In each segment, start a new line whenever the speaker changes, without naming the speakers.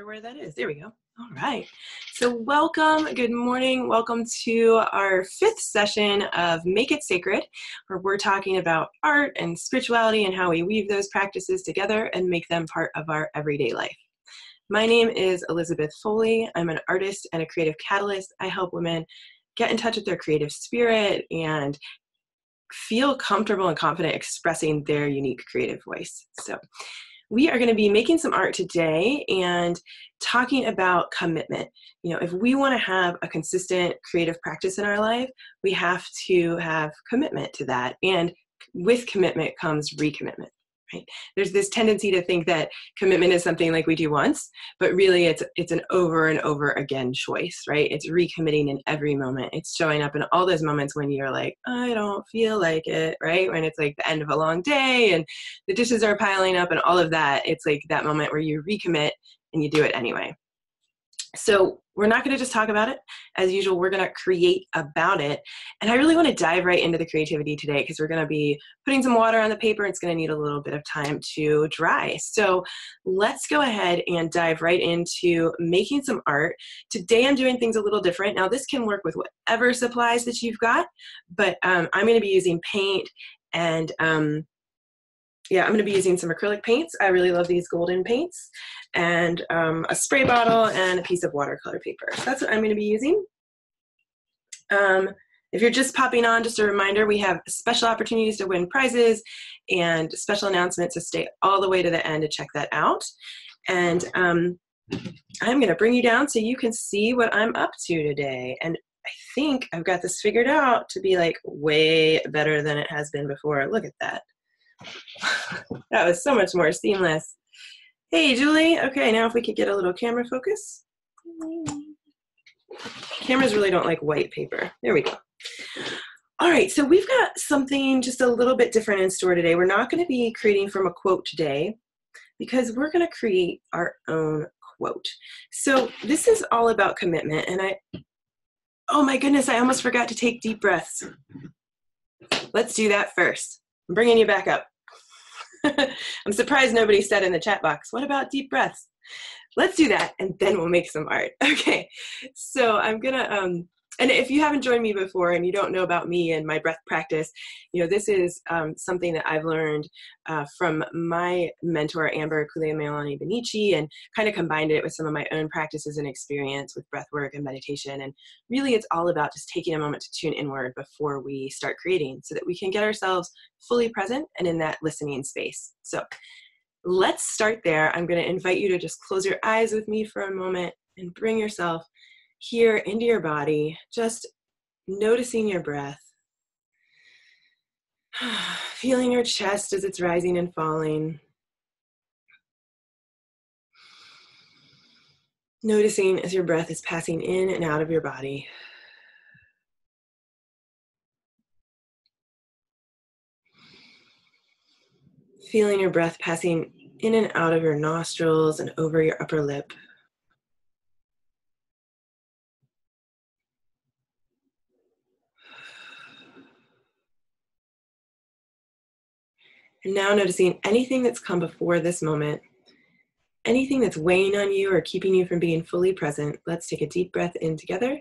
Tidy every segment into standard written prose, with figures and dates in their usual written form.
remember where that is. There we go. All right. So welcome, good morning. Welcome to our 5th session of Make It Sacred, where we're talking about art and spirituality and how we weave those practices together and make them part of our everyday life. My name is Elizabeth Foley. I'm an artist and a creative catalyst. I help women get in touch with their creative spirit and feel comfortable and confident expressing their unique creative voice. So we are going to be making some art today and talking about commitment. You know, if we want to have a consistent creative practice in our life, we have to have commitment to that. And with commitment comes recommitment, right? There's this tendency to think that commitment is something like we do once, but really it's an over and over again choice, right? It's recommitting in every moment. It's showing up in all those moments when you're like, I don't feel like it, right? When it's like the end of a long day and the dishes are piling up and all of that. It's like that moment where you recommit and you do it anyway. So we're not going to just talk about it. As usual, we're going to create about it. And I really want to dive right into the creativity today because we're going to be putting some water on the paper. It's going to need a little bit of time to dry. So let's go ahead and dive right into making some art. Today I'm doing things a little different. Now this can work with whatever supplies that you've got, but I'm going to be using paint and I'm going to be using some acrylic paints. I really love these golden paints and a spray bottle and a piece of watercolor paper. So that's what I'm going to be using. If you're just popping on, just a reminder, we have special opportunities to win prizes and special announcements, so stay all the way to the end to check that out. And I'm going to bring you down so you can see what I'm up to today. And I think I've got this figured out to be like way better than it has been before. Look at that. That was so much more seamless. Hey, Julie. Okay, now if we could get a little camera focus. Cameras really don't like white paper. There we go. All right, so we've got something just a little bit different in store today. We're not going to be creating from a quote today because we're going to create our own quote. So this is all about commitment. And oh my goodness, I almost forgot to take deep breaths. Let's do that first. I'm bringing you back up. I'm surprised nobody said in the chat box, what about deep breaths? Let's do that, and then we'll make some art. Okay, so I'm gonna, and if you haven't joined me before and you don't know about me and my breath practice, you know, this is something that I've learned from my mentor, Amber Kulemalani Benici, and kind of combined it with some of my own practices and experience with breath work and meditation. And really, it's all about just taking a moment to tune inward before we start creating so that we can get ourselves fully present and in that listening space. So let's start there. I'm going to invite you to just close your eyes with me for a moment and bring yourself here into your body, just noticing your breath, feeling your chest as it's rising and falling, noticing as your breath is passing in and out of your body. Feeling your breath passing in and out of your nostrils and over your upper lip. And now noticing anything that's come before this moment, anything that's weighing on you or keeping you from being fully present. Let's take a deep breath in together.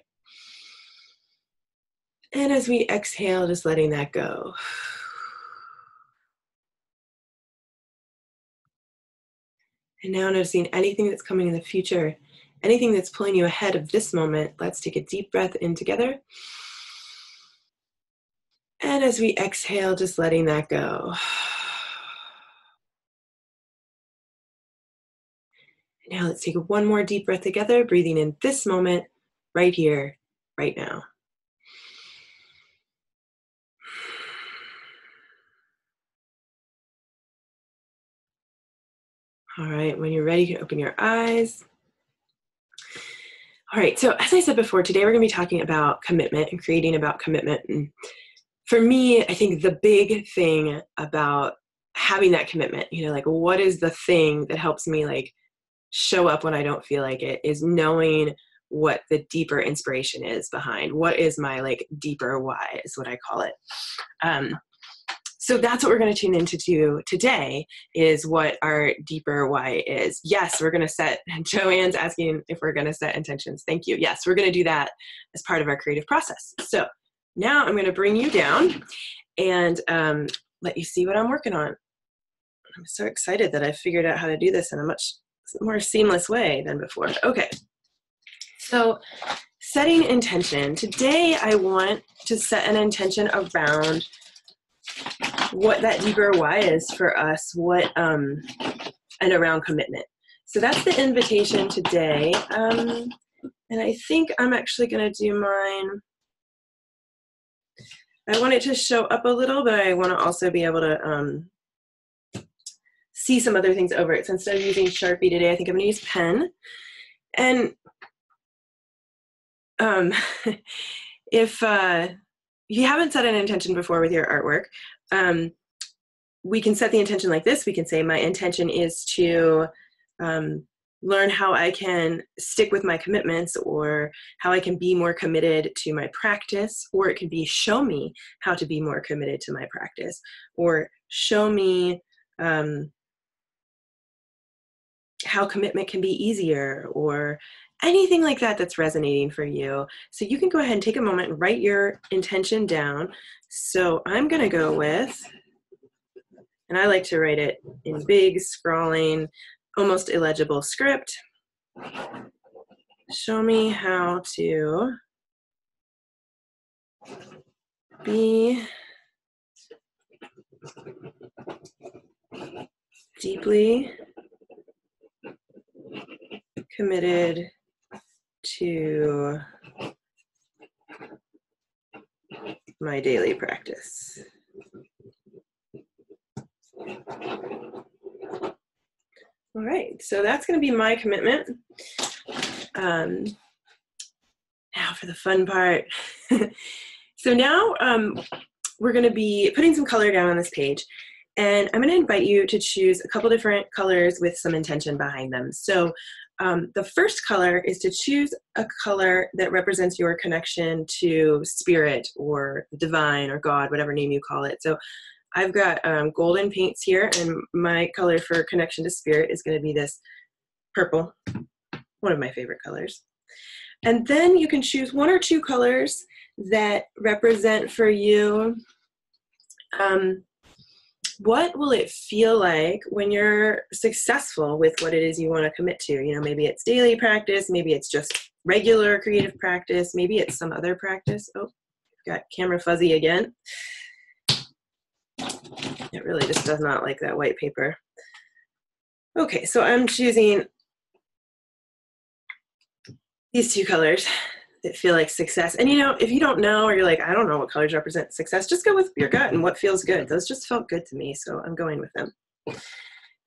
And as we exhale, just letting that go. And now noticing anything that's coming in the future, anything that's pulling you ahead of this moment. Let's take a deep breath in together. And as we exhale, just letting that go. Now let's take one more deep breath together, breathing in this moment, right here, right now. All right, when you're ready, you can open your eyes. All right, so as I said before, today we're going to be talking about commitment and creating about commitment. And for me, I think the big thing about having that commitment, you know, like what is the thing that helps me like show up when I don't feel like it, is knowing what the deeper inspiration is behind. What is my like deeper why is what I call it. So that's what we're going to tune into today, is what our deeper why is. Yes, we're going to set, Joanne's asking if we're going to set intentions. Thank you. Yes, we're going to do that as part of our creative process. So now I'm going to bring you down and let you see what I'm working on. I'm so excited that I figured out how to do this in a much more seamless way than before. Okay, so setting intention. Today I want to set an intention around what that deeper why is for us, and around commitment. So that's the invitation today. And I think I'm actually going to do mine. I want it to show up a little, but I want to also be able to see some other things over it. So instead of using Sharpie today, I think I'm going to use pen. And if you haven't set an intention before with your artwork, we can set the intention like this. We can say my intention is to learn how I can stick with my commitments, or how I can be more committed to my practice, or it could be show me how to be more committed to my practice, or show me how commitment can be easier, or anything like that that's resonating for you. So you can go ahead and take a moment and write your intention down. So I'm going to go with, and I like to write it in big, scrawling, almost illegible script. Show me how to be deeply committed to my daily practice. All right, so that's going to be my commitment. Now for the fun part. So now we're going to be putting some color down on this page, and I'm going to invite you to choose a couple different colors with some intention behind them. So the first color is to choose a color that represents your connection to spirit or divine or God, whatever name you call it. So I've got golden paints here, and my color for connection to spirit is going to be this purple, one of my favorite colors. And then you can choose one or two colors that represent for you what will it feel like when you're successful with what it is you want to commit to. You know, maybe it's daily practice, maybe it's just regular creative practice, maybe it's some other practice. Oh, got camera fuzzy again. It really just does not like that white paper. Okay, so I'm choosing these two colors that feel like success. And you know, if you don't know, or you're like, I don't know what colors represent success, just go with your gut and what feels good. Those just felt good to me, so I'm going with them.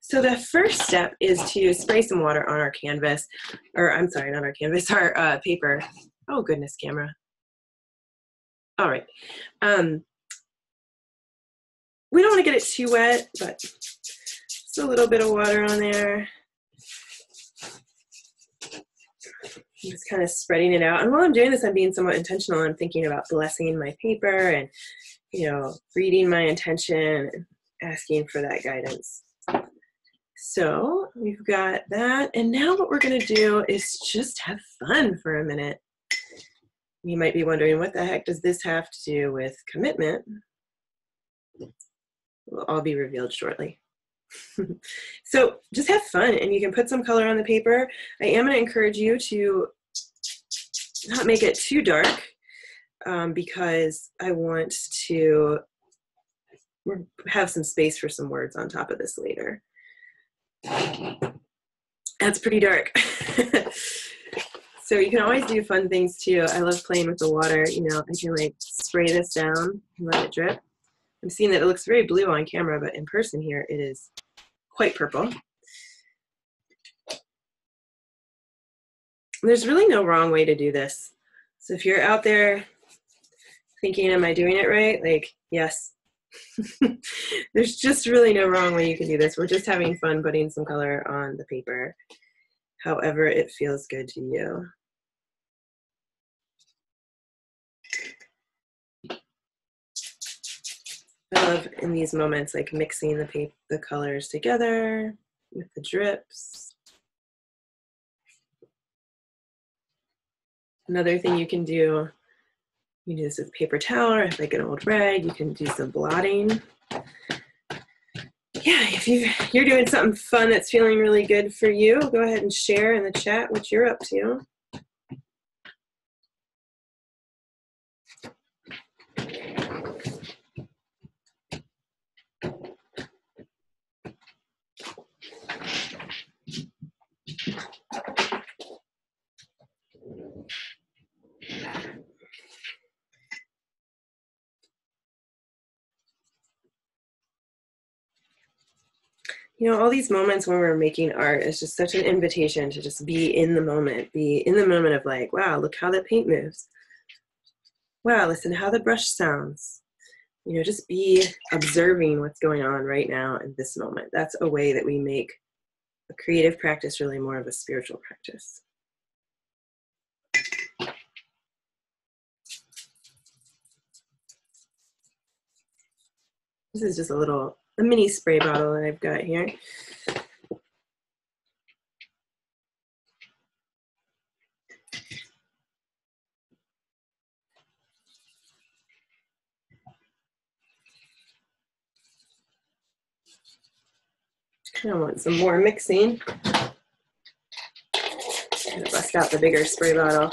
So the first step is to spray some water on our canvas, or I'm sorry, not our canvas, our paper. Oh goodness, camera. All right. We don't want to get it too wet, but just a little bit of water on there. I'm just kind of spreading it out. And while I'm doing this, I'm being somewhat intentional. I'm thinking about blessing my paper and, you know, reading my intention and asking for that guidance. So we've got that. And now what we're going to do is just have fun for a minute. You might be wondering, what the heck does this have to do with commitment? Will all be revealed shortly. So just have fun, and you can put some color on the paper. I am going to encourage you to not make it too dark because I want to have some space for some words on top of this later. That's pretty dark. So you can always do fun things too. I love playing with the water. You know, I can like spray this down and let it drip. I'm seeing that it looks very blue on camera, but in person here it is quite purple. There's really no wrong way to do this. So if you're out there thinking, am I doing it right? Like, yes. There's just really no wrong way you can do this. We're just having fun putting some color on the paper, however it feels good to you. I love in these moments, like mixing the colors together with the drips. Another thing you can do this with paper towel or like an old rag. You can do some blotting. Yeah, if you're doing something fun that's feeling really good for you, go ahead and share in the chat what you're up to. You know, all these moments when we're making art is just such an invitation to just be in the moment of like, wow, look how that paint moves. Wow, listen to how the brush sounds. You know, just be observing what's going on right now in this moment. That's a way that we make a creative practice really more of a spiritual practice. This is just a mini spray bottle that I've got here. I want some more mixing. I'm gonna bust out the bigger spray bottle.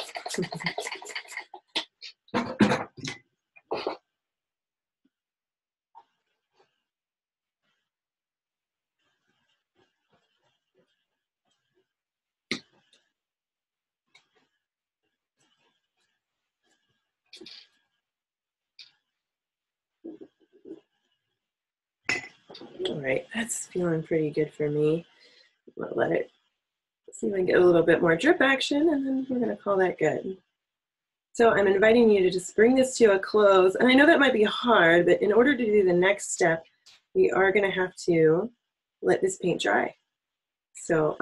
All right, that's feeling pretty good for me. I'm gonna let it see if I can get a little bit more drip action, and then we're gonna call that good. So I'm inviting you to just bring this to a close. And I know that might be hard, but in order to do the next step, we are gonna have to let this paint dry. So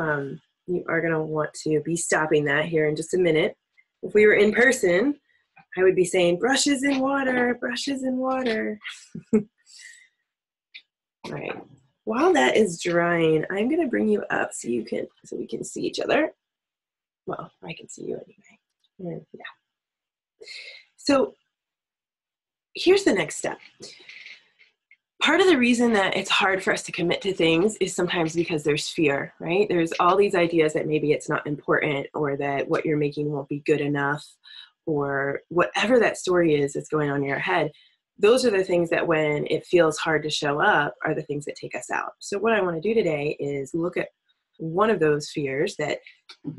you are gonna want to be stopping that here in just a minute. If we were in person, I would be saying, brushes in water, brushes in water. All right, while that is drying, I'm gonna bring you up so we can see each other. Well, I can see you anyway. Yeah. So here's the next step. Part of the reason that it's hard for us to commit to things is sometimes because there's fear, right? There's all these ideas that maybe it's not important, or that what you're making won't be good enough, or whatever that story is that's going on in your head. Those are the things that when it feels hard to show up are the things that take us out. So what I want to do today is look at one of those fears that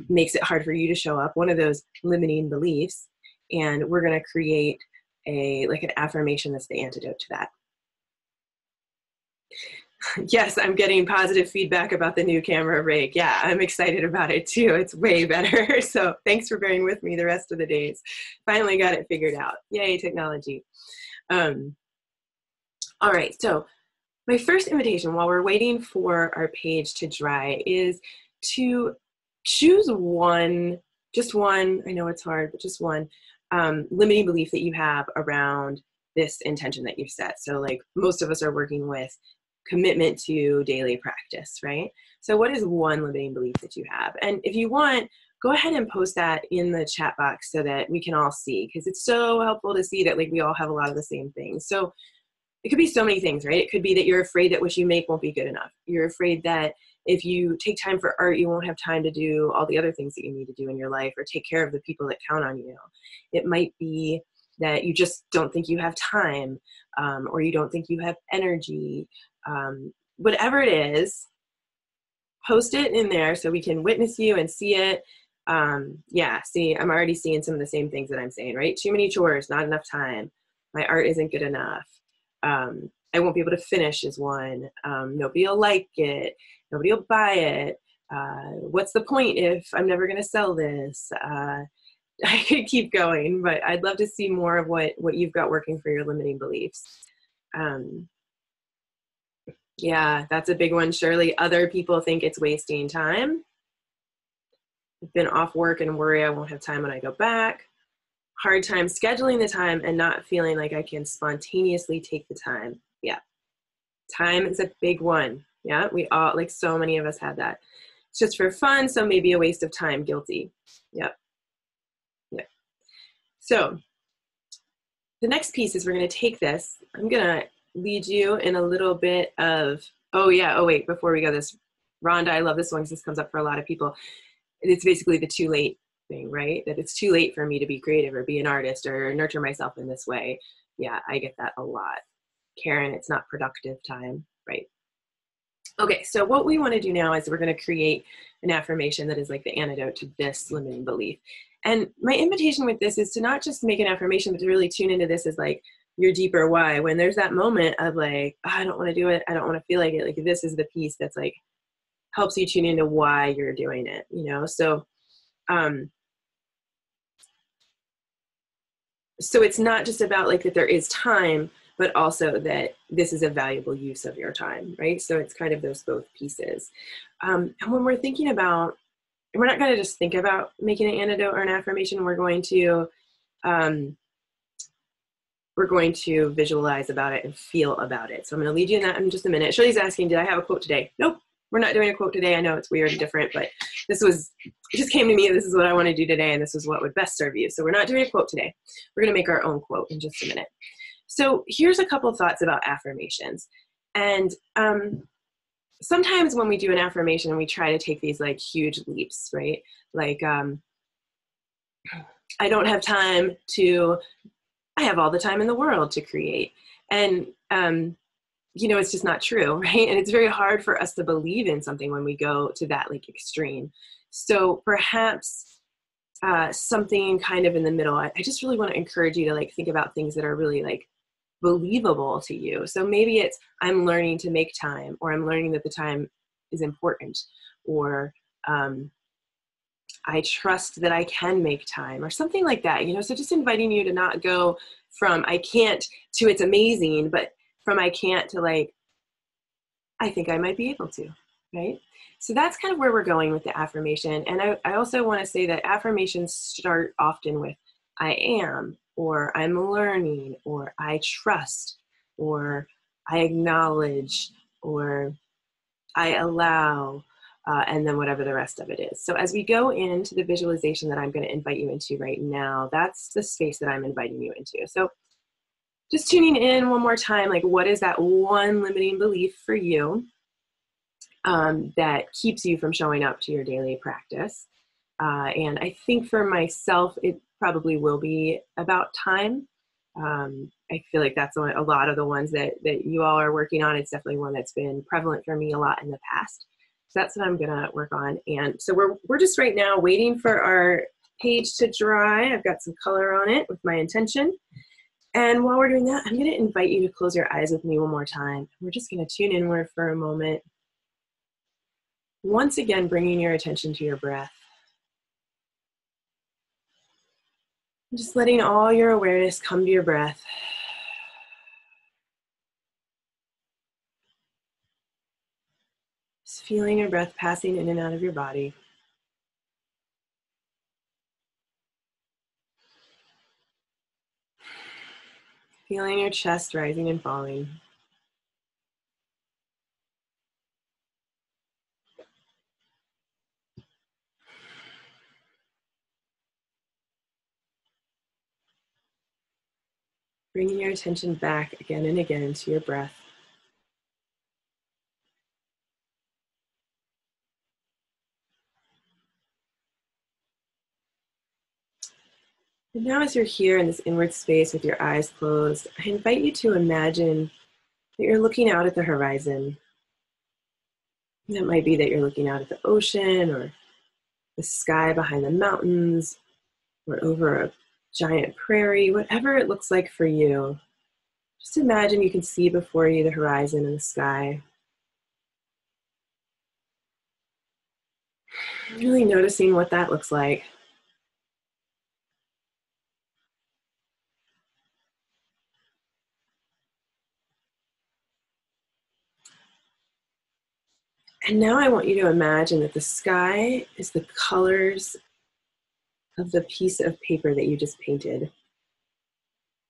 makes it hard for you to show up, one of those limiting beliefs, and we're going to create an affirmation that's the antidote to that. Yes, I'm getting positive feedback about the new camera rig. Yeah, I'm excited about it too. It's way better. So thanks for bearing with me the rest of the days. Finally got it figured out. Yay, technology. All right, so my first invitation while we're waiting for our page to dry is to choose one, just one, I know it's hard, but just one limiting belief that you have around this intention that you've set. So like most of us are working with commitment to daily practice, right? So what is one limiting belief that you have? And if you want, go ahead and post that in the chat box so that we can all see, because it's so helpful to see that like we all have a lot of the same things. So it could be so many things, right? It could be that you're afraid that what you make won't be good enough. You're afraid that if you take time for art, you won't have time to do all the other things that you need to do in your life or take care of the people that count on you. It might be that you just don't think you have time, or you don't think you have energy. Whatever it is, post it in there so we can witness you and see it. Yeah, see, I'm already seeing some of the same things that I'm saying, right? Too many chores, not enough time. My art isn't good enough. I won't be able to finish is one. Nobody will like it. Nobody will buy it. What's the point if I'm never going to sell this? I could keep going, but I'd love to see more of what you've got working for your limiting beliefs. Yeah, that's a big one, Shirley. Other people think it's wasting time. I've been off work and worry I won't have time when I go back. Hard time scheduling the time and not feeling like I can spontaneously take the time. Yeah. Time is a big one. Yeah, we all, like so many of us have that. It's just for fun, so maybe a waste of time, guilty. Yep. Yep. So the next piece is we're going to take this. I'm going to lead you in a little bit of, oh yeah, oh wait, before we go this, Rhonda, I love this one because this comes up for a lot of people. It's basically the too late thing, right? That it's too late for me to be creative or be an artist or nurture myself in this way. Yeah, I get that a lot. Karen, it's not productive time, right? Okay, so what we want to do now is we're going to create an affirmation that is like the antidote to this limiting belief. And my invitation with this is to not just make an affirmation, but to really tune into this as like your deeper why. When there's that moment of like, oh, I don't want to do it, I don't want to feel like it, like this is the piece that's like helps you tune into why you're doing it, you know? So it's not just about like that there is time, but also that this is a valuable use of your time, right? So it's kind of those both pieces. And when we're thinking about, we're not going to just think about making an antidote or an affirmation. We're going to visualize about it and feel about it. So I'm going to lead you in that in just a minute. Shirley's asking, did I have a quote today? Nope. We're not doing a quote today. I know it's weird and different, but it just came to me. This is what I want to do today, and this is what would best serve you. So we're not doing a quote today. We're going to make our own quote in just a minute. So here's a couple of thoughts about affirmations. And sometimes when we do an affirmation, we try to take these like huge leaps, right? Like, I don't have time to, I have all the time in the world to create. And, you know, it's just not true, right? And it's very hard for us to believe in something when we go to that like extreme. So perhaps something kind of in the middle. I just really want to encourage you to like think about things that are really like believable to you. So maybe it's, I'm learning to make time, or I'm learning that the time is important, or I trust that I can make time, or something like that, you know? So just inviting you to not go from I can't to it's amazing, but from I can't to like, I think I might be able to, right? So that's kind of where we're going with the affirmation. And I also want to say that affirmations start often with I am, or I'm learning, or I trust, or I acknowledge, or I allow, and then whatever the rest of it is. So as we go into the visualization that I'm going to invite you into right now, that's the space that I'm inviting you into. So just tuning in one more time, like what is that one limiting belief for you that keeps you from showing up to your daily practice? And I think for myself, it probably will be about time. I feel like that's a lot of the ones that you all are working on. It's definitely one that's been prevalent for me a lot in the past. So that's what I'm gonna work on. And so we're just right now waiting for our page to dry. I've got some color on it with my intention. And while we're doing that, I'm gonna invite you to close your eyes with me one more time. We're just gonna tune inward for a moment. Once again, bringing your attention to your breath. Just letting all your awareness come to your breath. Just feeling your breath passing in and out of your body. Feeling your chest rising and falling. Bringing your attention back again and again to your breath. And now as you're here in this inward space with your eyes closed, I invite you to imagine that you're looking out at the horizon. That might be that you're looking out at the ocean, or the sky behind the mountains, or over a giant prairie, whatever it looks like for you. Just imagine you can see before you the horizon and the sky. Really noticing what that looks like. And now I want you to imagine that the sky is the colors of the piece of paper that you just painted.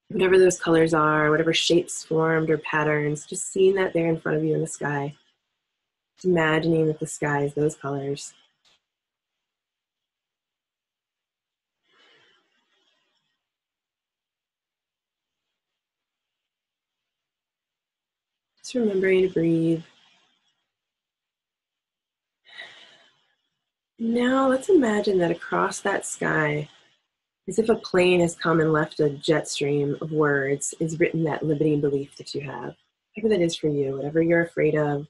Whatever those colors are, whatever shapes formed or patterns, just seeing that there in front of you in the sky. Just imagining that the sky is those colors. Just remembering to breathe. Now let's imagine that across that sky, as if a plane has come and left a jet stream of words, is written that limiting belief that you have. Whatever that is for you, whatever you're afraid of,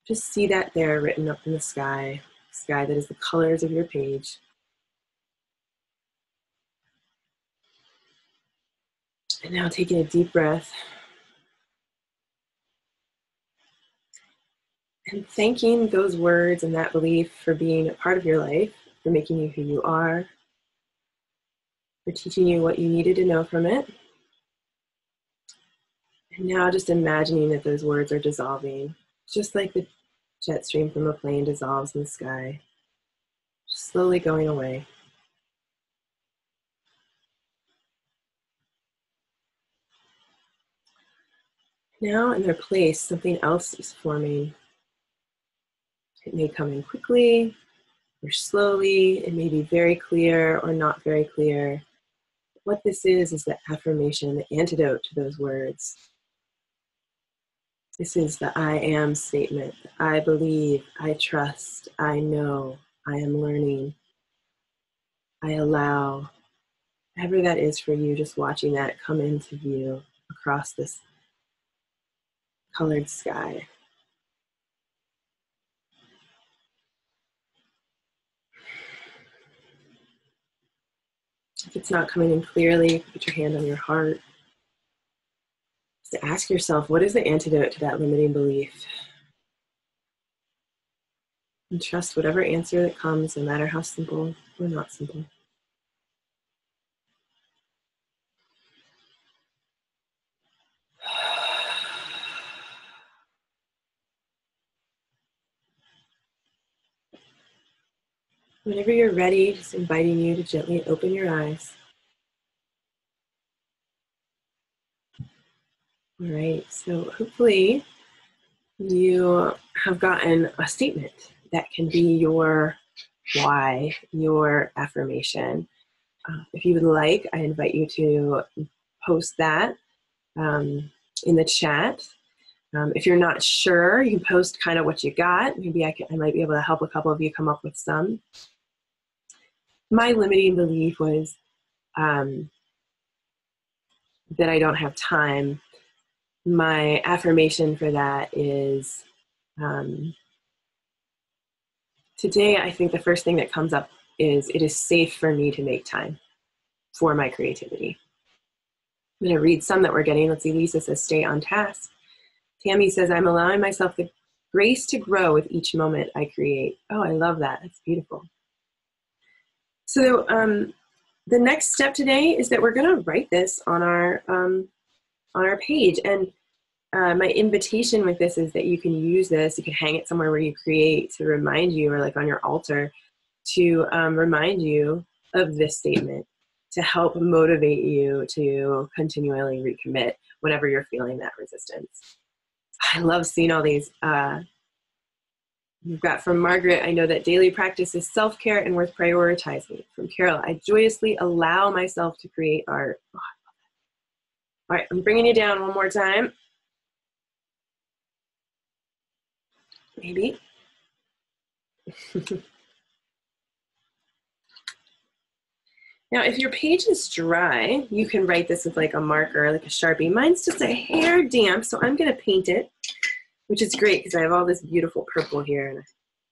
just see that there written up in the sky that is the colors of your page. And now taking a deep breath and thanking those words and that belief for being a part of your life, for making you who you are, for teaching you what you needed to know from it. And now just imagining that those words are dissolving, just like the jet stream from a plane dissolves in the sky, just slowly going away. Now in their place, something else is forming. It may come in quickly or slowly. It may be very clear or not very clear. What this is the affirmation, the antidote to those words. This is the I am statement. I believe, I trust, I know, I am learning, I allow. Whatever that is for you, just watching that come into view across this colored sky. If it's not coming in clearly, put your hand on your heart. Just ask yourself, what is the antidote to that limiting belief? And trust whatever answer that comes, no matter how simple or not simple. Whenever you're ready, just inviting you to gently open your eyes. All right, so hopefully you have gotten a statement that can be your why, your affirmation. If you would like, I invite you to post that in the chat. If you're not sure, you can post kind of what you got. Maybe I might be able to help a couple of you come up with some. My limiting belief was that I don't have time. My affirmation for that is today, I think the first thing that comes up is it is safe for me to make time for my creativity. I'm going to read some that we're getting. Let's see, Lisa says, stay on task. Tammy says, I'm allowing myself the grace to grow with each moment I create. Oh, I love that. That's beautiful. So the next step today is that we're going to write this on our page. And my invitation with this is that you can use this. You can hang it somewhere where you create to remind you, or like on your altar, to remind you of this statement, to help motivate you to continually recommit whenever you're feeling that resistance. I love seeing all these. We've got from Margaret, I know that daily practice is self-care and worth prioritizing. From Carol, I joyously allow myself to create art. Oh, all right, I'm bringing you down one more time. Maybe. Now, if your page is dry, you can write this with like a marker, like a Sharpie. Mine's just a hair damp, so I'm going to paint it, which is great because I have all this beautiful purple here, and I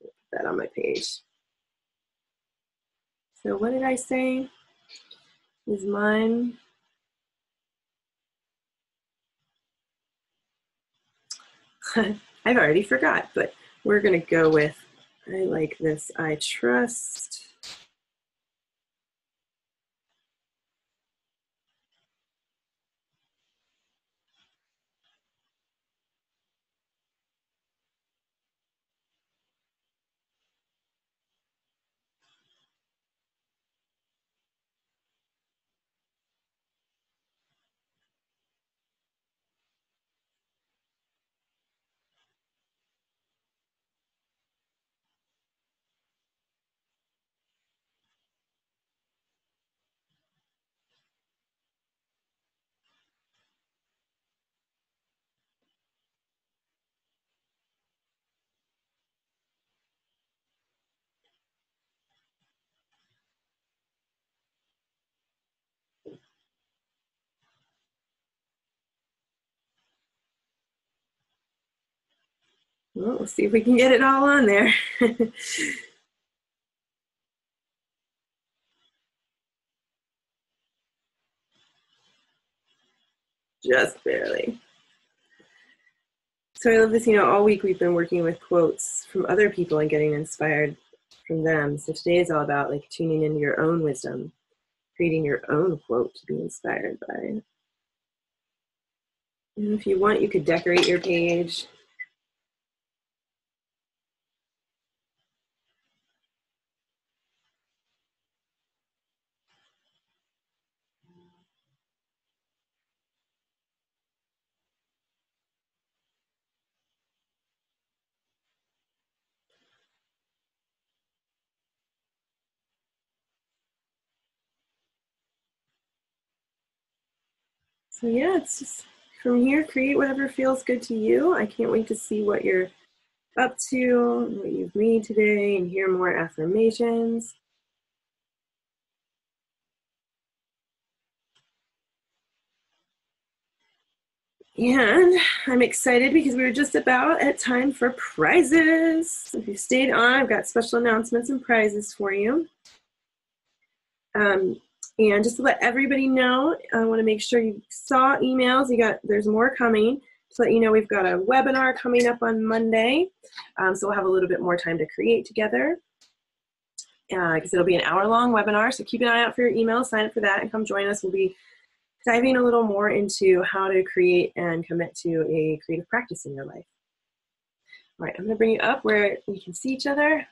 put that on my page. So what did I say? Is mine? I've already forgot, but we're going to go with, I like this, I trust. Well, we'll see if we can get it all on there. Just barely. So I love this, all week we've been working with quotes from other people and getting inspired from them. So today is all about like tuning into your own wisdom, creating your own quote to be inspired by. And if you want, you could decorate your page. So yeah, it's just from here, create whatever feels good to you. I can't wait to see what you're up to, what you've made today, and hear more affirmations. And I'm excited because we were just about at time for prizes. If you stayed on, I've got special announcements and prizes for you. And just to let everybody know, I want to make sure you saw emails. There's more coming. To let you know, we've got a webinar coming up on Monday. So we'll have a little bit more time to create together. Because it'll be an hour-long webinar. So keep an eye out for your emails, sign up for that, and come join us. We'll be diving a little more into how to create and commit to a creative practice in your life. All right, I'm going to bring you up where we can see each other.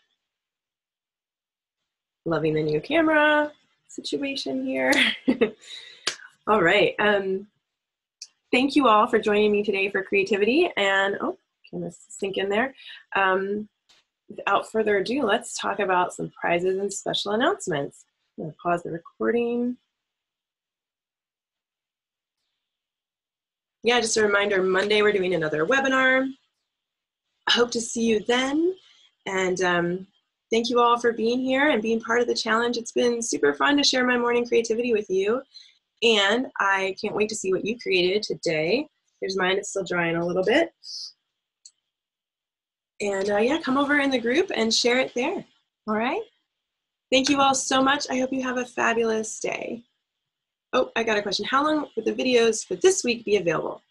Loving the new camera situation here. All right. Thank you all for joining me today for creativity. And, can this sink in there? Without further ado, let's talk about some prizes and special announcements. I'm going to pause the recording. Yeah, just a reminder, Monday we're doing another webinar. I hope to see you then. And thank you all for being here and being part of the challenge. It's been super fun to share my morning creativity with you. And I can't wait to see what you created today. Here's mine, it's still drying a little bit. And yeah, come over in the group and share it there. All right? Thank you all so much. I hope you have a fabulous day. Oh, I got a question. How long would the videos for this week be available?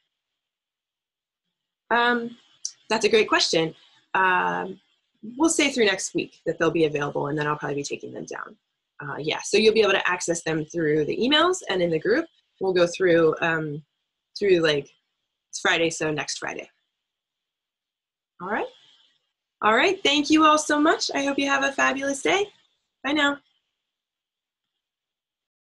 That's a great question. We'll say through next week that they'll be available, and then I'll probably be taking them down. Yeah, so you'll be able to access them through the emails and in the group. We'll go through like, it's Friday, so next Friday. All right. All right, thank you all so much. I hope you have a fabulous day. Bye now.